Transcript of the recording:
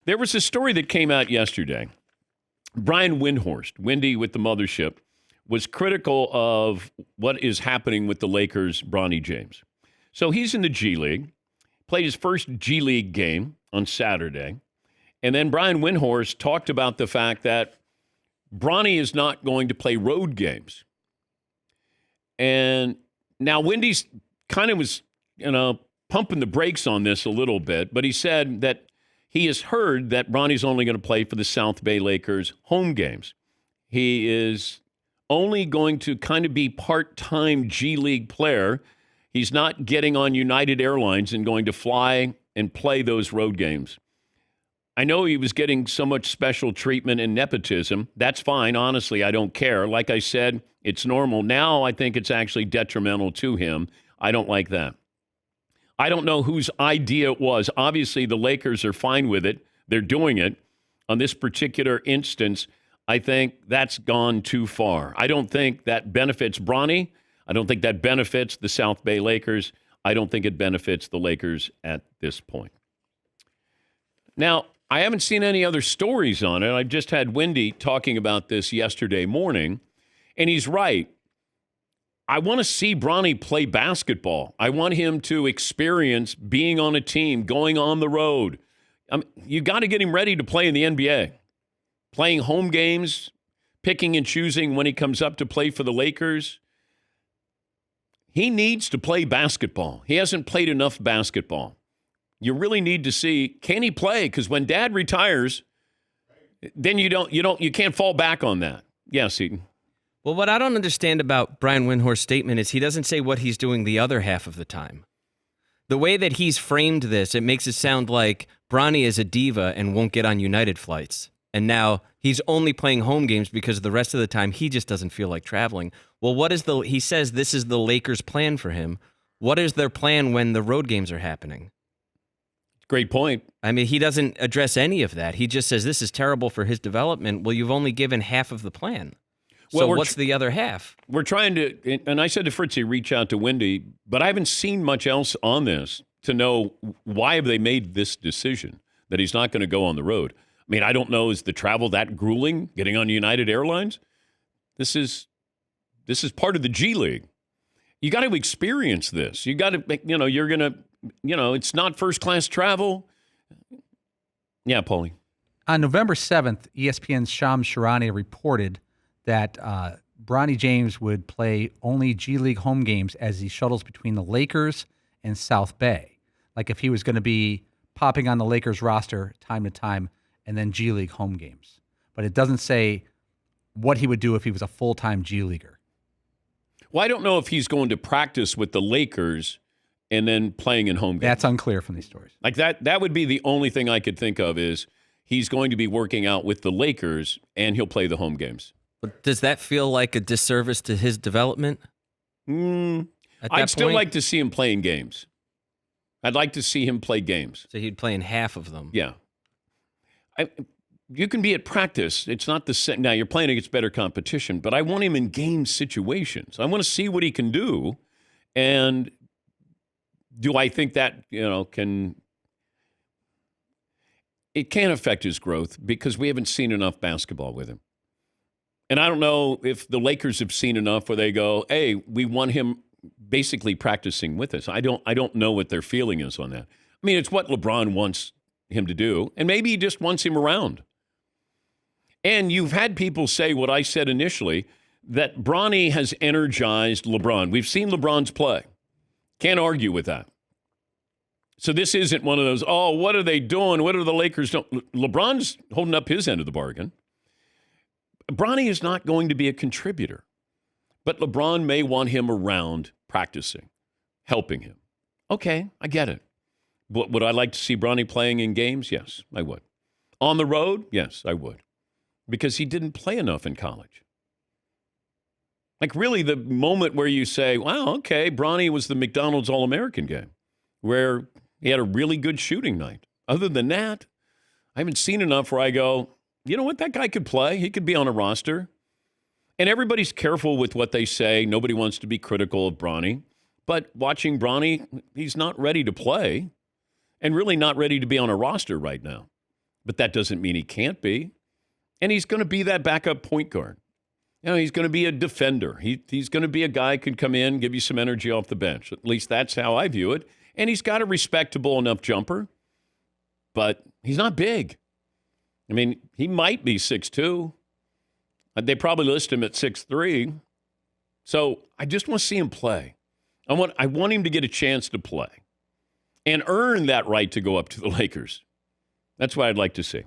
There was a story that came out yesterday. Brian Windhorst, Windy with the mothership, was critical of what is happening with the Lakers' Bronny James. So he's in the G League, played his first G League game on Saturday, and then Brian Windhorst talked about the fact that Bronny is not going to play road games. And now Windy's kind of was, pumping the brakes on this a little bit, but he said that he has heard that Bronny's only going to play for the South Bay Lakers home games. He is only going to kind of be part-time G League player. He's not getting on United Airlines and going to fly and play those road games. I know he was getting so much special treatment and nepotism. That's fine. Honestly, I don't care. Like I said, it's normal. Now I think it's actually detrimental to him. I don't like that. I don't know whose idea it was. Obviously, the Lakers are fine with it. They're doing it. On this particular instance, I think that's gone too far. I don't think that benefits Bronny. I don't think that benefits the South Bay Lakers. I don't think it benefits the Lakers at this point. Now, I haven't seen any other stories on it. I just had Windy talking about this yesterday morning, and he's right. I want to see Bronny play basketball. I want him to experience being on a team, going on the road. You got to get him ready to play in the NBA. Playing home games, picking and choosing when he comes up to play for the Lakers. He needs to play basketball. He hasn't played enough basketball. You really need to see, can he play? Because when Dad retires, then you can't fall back on that. Yes, Eaton. Well, what I don't understand about Brian Windhorst's statement is he doesn't say what he's doing the other half of the time. The way that he's framed this, it makes it sound like Bronny is a diva and won't get on United flights. And now he's only playing home games because the rest of the time he just doesn't feel like traveling. Well, he says this is the Lakers' plan for him. What is their plan when the road games are happening? Great point. I mean, he doesn't address any of that. He just says this is terrible for his development. Well, you've only given half of the plan. So what's the other half? We're trying to, and I said to Fritzy, reach out to Windy, but I haven't seen much else on this to know why have they made this decision that he's not going to go on the road. I mean, I don't know, is the travel that grueling, getting on United Airlines? This is part of the G League. You got to experience this. You got to, you're going to, it's not first-class travel. Yeah, Paulie. On November 7th, ESPN's Shams Charania reported that Bronny James would play only G League home games as he shuttles between the Lakers and South Bay. Like if he was going to be popping on the Lakers roster time to time and then G League home games. But it doesn't say what he would do if he was a full-time G Leaguer. Well, I don't know if he's going to practice with the Lakers and then playing in home games. That's unclear from these stories. Like that would be the only thing I could think of is he's going to be working out with the Lakers and he'll play the home games. But does that feel like a disservice to his development? I'd still like to see him playing games. I'd like to see him play games. So he'd play in half of them. Yeah. You can be at practice. It's not the same. Now, you're playing against better competition, but I want him in game situations. I want to see what he can do. And do I think that, it can affect his growth because we haven't seen enough basketball with him. And I don't know if the Lakers have seen enough where they go, hey, we want him basically practicing with us. I don't know what their feeling is on that. I mean, it's what LeBron wants him to do, and maybe he just wants him around. And you've had people say what I said initially, that Bronny has energized LeBron. We've seen LeBron's play. Can't argue with that. So this isn't one of those, oh, what are they doing? What are the Lakers doing? LeBron's holding up his end of the bargain. Bronny is not going to be a contributor, but LeBron may want him around practicing, helping him. Okay, I get it. But would I like to see Bronny playing in games? Yes, I would. On the road? Yes, I would. Because he didn't play enough in college. Like really the moment where you say, wow, okay, Bronny was the McDonald's All-American game where he had a really good shooting night. Other than that, I haven't seen enough where I go, you know what, that guy could play. He could be on a roster. And everybody's careful with what they say. Nobody wants to be critical of Bronny. But watching Bronny, he's not ready to play and really not ready to be on a roster right now. but that doesn't mean he can't be. And he's going to be that backup point guard. He's going to be a defender. He's going to be a guy who can come in, give you some energy off the bench. At least that's how I view it. And he's got a respectable enough jumper, but he's not big. I mean, he might be 6'2". They probably list him at 6'3". So I just want to see him play. I want him to get a chance to play and earn that right to go up to the Lakers. That's what I'd like to see.